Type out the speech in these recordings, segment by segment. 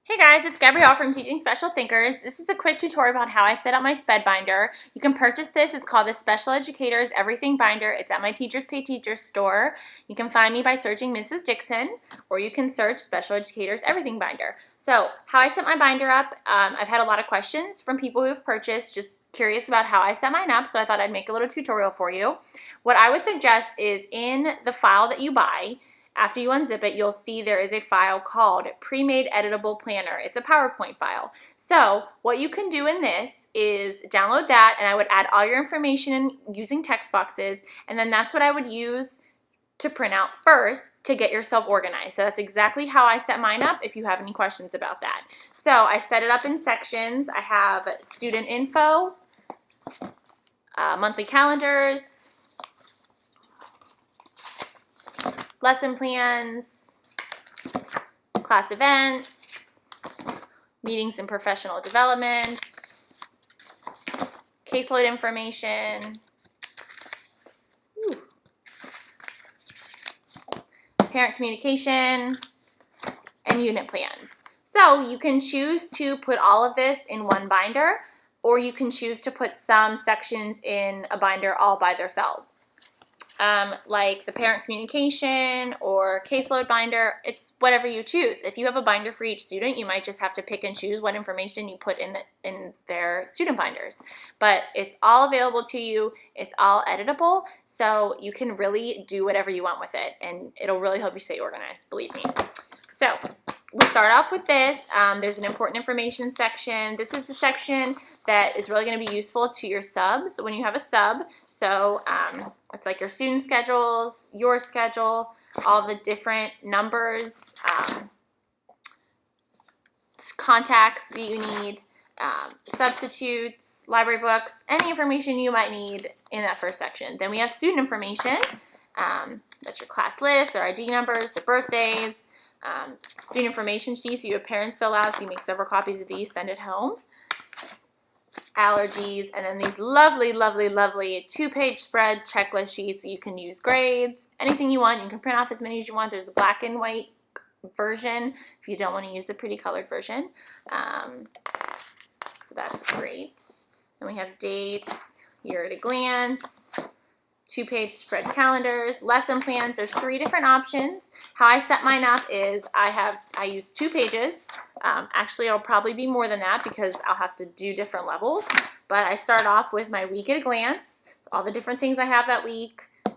Hey guys, it's Gabrielle from Teaching Special Thinkers. This is a quick tutorial about how I set up my SPED binder. You can purchase this. It's called the Special Educators Everything Binder. It's at my Teachers Pay Teachers store. You can find me by searching Mrs. Dixon, or you can search Special Educators Everything Binder. So, how I set my binder up, I've had a lot of questions from people who have purchased, just curious about how I set mine up, so I thought I'd make a little tutorial for you. What I would suggest is in the file that you buy, after you unzip it, you'll see there is a file called Pre-Made Editable Planner. It's a PowerPoint file. So what you can do in this is download that, and I would add all your information in using text boxes, and then that's what I would use to print out first to get yourself organized. So that's exactly how I set mine up if you have any questions about that. So I set it up in sections. I have student info, monthly calendars, lesson plans, class events, meetings and professional development, caseload information, parent communication, and unit plans. So you can choose to put all of this in one binder, or you can choose to put some sections in a binder all by themselves. Like the parent communication or caseload binder, it's whatever you choose. If you have a binder for each student, you might just have to pick and choose what information you put in their student binders. But it's all available to you. It's all editable, so you can really do whatever you want with it, and it'll really help you stay organized, believe me. So we start off with this. There's an important information section. This is the section that is really going to be useful to your subs when you have a sub. So it's like your student schedules, your schedule, all the different numbers, contacts that you need, substitutes, library books, any information you might need in that first section. Then we have student information. That's your class list, their ID numbers, their birthdays, student information sheets you have parents fill out, so you make several copies of these, send it home. Allergies, and then these lovely, lovely, lovely 2-page spread checklist sheets. You can use grades, anything you want. You can print off as many as you want. There's a black and white version if you don't want to use the pretty colored version. So that's great. Then we have dates, year at a glance, 2-page spread calendars, lesson plans. There's 3 different options. How I set mine up is I use 2 pages. Actually, it'll probably be more than that because I'll have to do different levels. But I start off with my week at a glance, all the different things I have that week I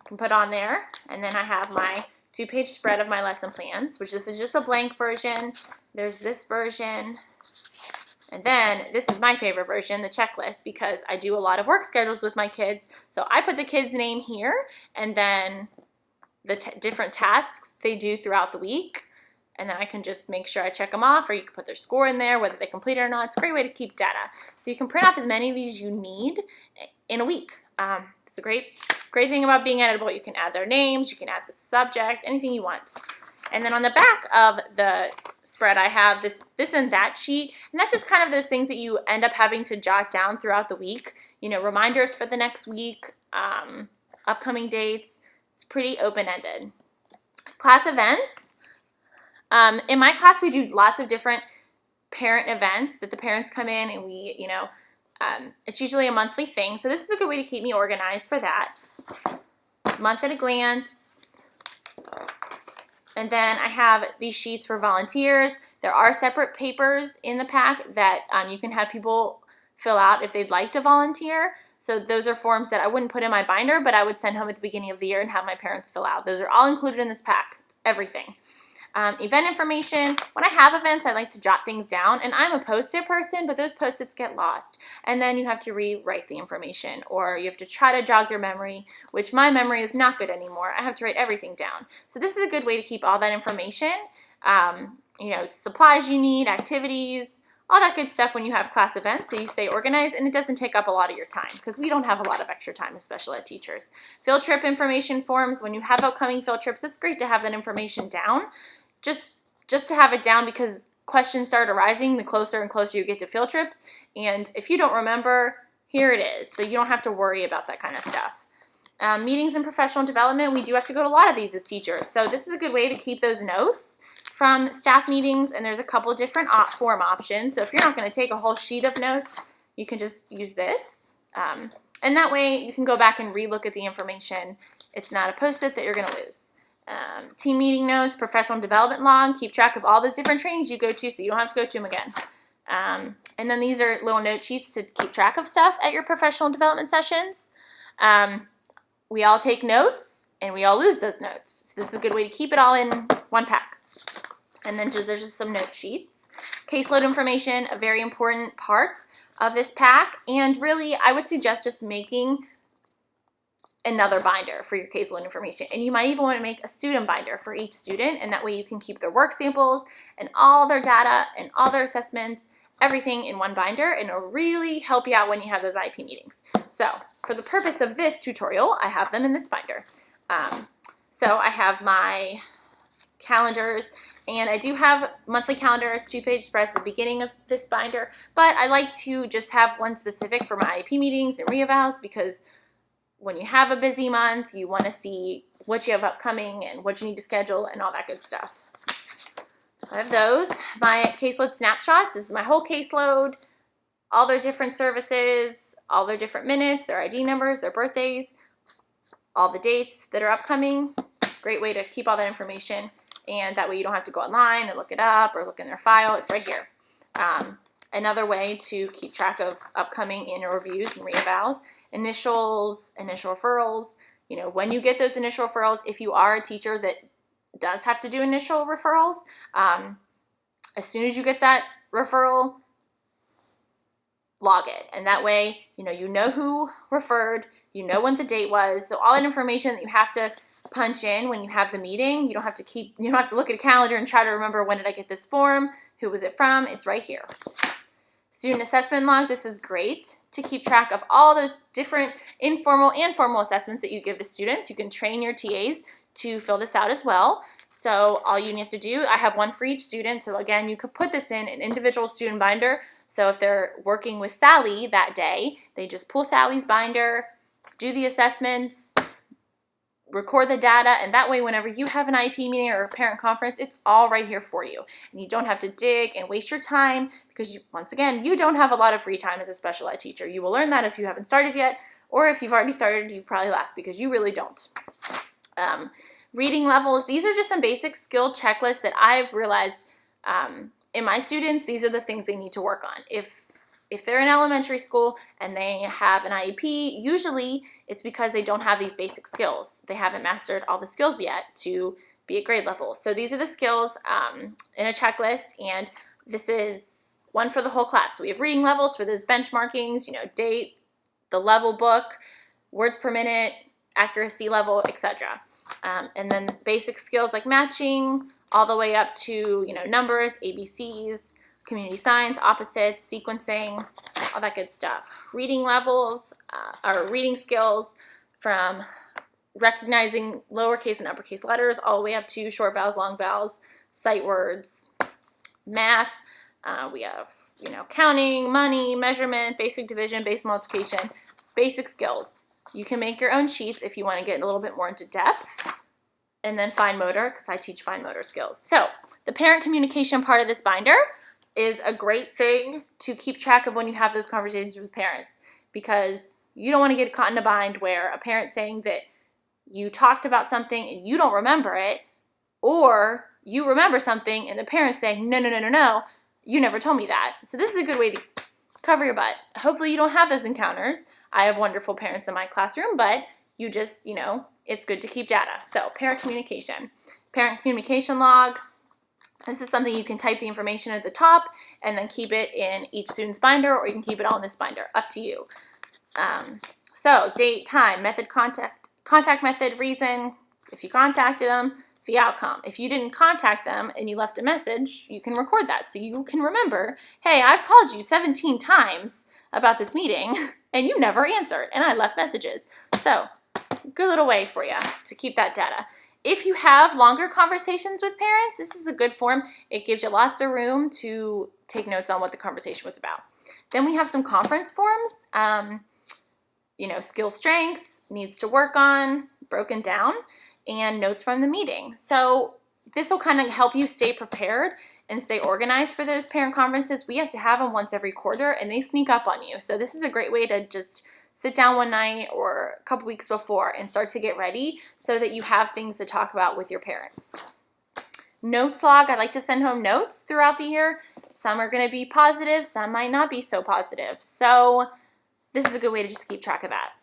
can put on there. And then I have my 2-page spread of my lesson plans, which this is just a blank version. There's this version. And then this is my favorite version, the checklist, because I do a lot of work schedules with my kids. So I put the kid's name here and then the different tasks they do throughout the week. And then I can just make sure I check them off, or you can put their score in there, whether they complete it or not. It's a great way to keep data. So you can print off as many of these as you need in a week. It's a great thing about being editable. You can add their names, you can add the subject, anything you want. And then on the back of the spread, I have this and that sheet. And that's just kind of those things that you end up having to jot down throughout the week. You know, reminders for the next week, upcoming dates. It's pretty open-ended. Class events. In my class, we do lots of different parent events that the parents come in and we, it's usually a monthly thing. So this is a good way to keep me organized for that. Month at a glance. And then I have these sheets for volunteers. There are separate papers in the pack that you can have people fill out if they'd like to volunteer. So those are forms that I wouldn't put in my binder, but I would send home at the beginning of the year and have my parents fill out. Those are all included in this pack. It's everything. Event information. When I have events, I like to jot things down, and I'm a Post-it person, but those Post-its get lost, and then you have to rewrite the information, or you have to try to jog your memory, which my memory is not good anymore. I have to write everything down. So this is a good way to keep all that information, supplies you need, activities, all that good stuff when you have class events, so you stay organized, and it doesn't take up a lot of your time, because we don't have a lot of extra time as special ed teachers. Field trip information forms. When you have upcoming field trips, it's great to have that information down. Just to have it down, because questions start arising the closer and closer you get to field trips, and if you don't remember, here it is, so you don't have to worry about that kind of stuff. Meetings and professional development, we do have to go to a lot of these as teachers, so this is a good way to keep those notes from staff meetings, and there's a couple different form options. So if you're not going to take a whole sheet of notes, you can just use this. And that way you can go back and relook at the information. It's not a Post-it that you're going to lose. Team meeting notes, professional development log, keep track of all those different trainings you go to so you don't have to go to them again. And then these are little note sheets to keep track of stuff at your professional development sessions. We all take notes and we all lose those notes. So this is a good way to keep it all in one pack. And then there's just some note sheets. Caseload information, a very important part of this pack. And really, I would suggest just making another binder for your caseload information. And you might even want to make a student binder for each student, and that way you can keep their work samples and all their data and all their assessments, everything in one binder, and it'll really help you out when you have those IP meetings. So for the purpose of this tutorial, I have them in this binder. So I have my calendars, and I do have monthly calendars, 2-page spreads at the beginning of this binder, but I like to just have one specific for my IP meetings and reevals, because when you have a busy month, you want to see what you have upcoming and what you need to schedule and all that good stuff. So I have those. My caseload snapshots. This is my whole caseload, all their different services, all their different minutes, their ID numbers, their birthdays, all the dates that are upcoming. Great way to keep all that information, and that way you don't have to go online and look it up or look in their file. It's right here. Another way to keep track of upcoming annual reviews and reevals, initials, initial referrals. You know, when you get those initial referrals, if you are a teacher that does have to do initial referrals, as soon as you get that referral, log it. And that way, you know who referred, you know when the date was. So all that information that you have to punch in when you have the meeting, you don't have to look at a calendar and try to remember, when did I get this form? Who was it from? It's right here. Student assessment log. This is great to keep track of all those different informal and formal assessments that you give to students. You can train your TAs to fill this out as well. So all you have to do, I have one for each student. So again, you could put this in an individual student binder. So if they're working with Sally that day, they just pull Sally's binder, do the assessments, record the data, and that way whenever you have an IP meeting or a parent conference, it's all right here for you. And you don't have to dig and waste your time, because once again, you don't have a lot of free time as a special ed teacher. You will learn that if you haven't started yet, or if you've already started, you probably laugh, because you really don't. Reading levels. These are just some basic skill checklists that I've realized in my students, these are the things they need to work on. If they're in elementary school and they have an IEP, usually it's because they don't have these basic skills. They haven't mastered all the skills yet to be at grade level. So these are the skills in a checklist, and this is one for the whole class. So we have reading levels for those benchmarkings, date, the level book, words per minute, accuracy level, etc. And then basic skills like matching, all the way up to numbers, ABCs, community science, opposites, sequencing, all that good stuff. Reading levels, or reading skills, from recognizing lowercase and uppercase letters all the way up to short vowels, long vowels, sight words. Math, we have counting, money, measurement, basic division, basic multiplication, basic skills. You can make your own sheets if you want to get a little bit more into depth. And then fine motor, because I teach fine motor skills. So the parent communication part of this binder is a great thing to keep track of when you have those conversations with parents, because you don't want to get caught in a bind where a parent saying that you talked about something and you don't remember it, or you remember something and the parent's saying, no, you never told me that. So this is a good way to cover your butt. Hopefully you don't have those encounters. I have wonderful parents in my classroom, but you just, it's good to keep data. So parent communication log. This is something you can type the information at the top and then keep it in each student's binder, or you can keep it all in this binder, up to you. So date, time, method, contact method, reason, if you contacted them, the outcome. If you didn't contact them and you left a message, you can record that so you can remember, hey, I've called you 17 times about this meeting and you never answered, and I left messages. So good little way for you to keep that data. If you have longer conversations with parents, this is a good form. It gives you lots of room to take notes on what the conversation was about. Then we have some conference forms, skill strengths, needs to work on, broken down, and notes from the meeting. So this will kind of help you stay prepared and stay organized for those parent conferences. We have to have them once every quarter, and they sneak up on you. So this is a great way to just sit down one night or a couple weeks before and start to get ready so that you have things to talk about with your parents. Notes log, I like to send home notes throughout the year. Some are going to be positive, some might not be so positive. So this is a good way to just keep track of that.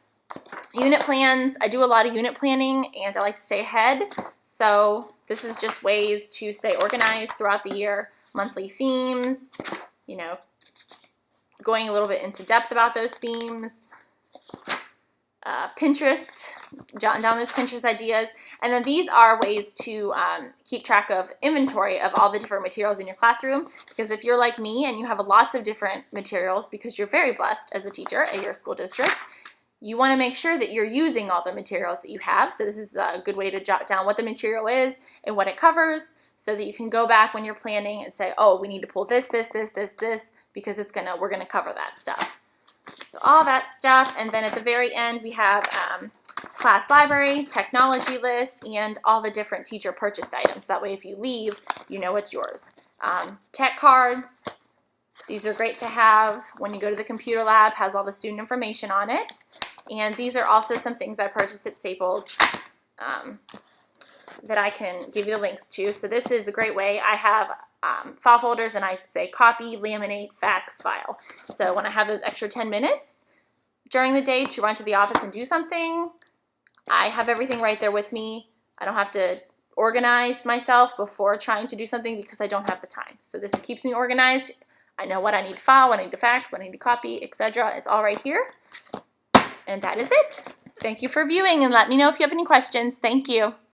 Unit plans, I do a lot of unit planning and I like to stay ahead. So this is just ways to stay organized throughout the year. Monthly themes, you know, going a little bit into depth about those themes. Pinterest, jotting down those Pinterest ideas. And then these are ways to keep track of inventory of all the different materials in your classroom. Because if you're like me and you have lots of different materials because you're very blessed as a teacher at your school district, you want to make sure that you're using all the materials that you have. So this is a good way to jot down what the material is and what it covers so that you can go back when you're planning and say, oh, we need to pull this, because we're gonna cover that stuff. So all that stuff, and then at the very end we have class library, technology list, and all the different teacher purchased items. That way if you leave, you know it's yours. Tech cards, these are great to have when you go to the computer lab, has all the student information on it. And these are also some things I purchased at Staples that I can give you the links to. So this is a great way. I have file folders and I say copy, laminate, fax, file. So when I have those extra 10 minutes during the day to run to the office and do something, I have everything right there with me. I don't have to organize myself before trying to do something because I don't have the time. So this keeps me organized. I know what I need to file, what I need to fax, what I need to copy, etc. It's all right here. And that is it. Thank you for viewing and let me know if you have any questions. Thank you.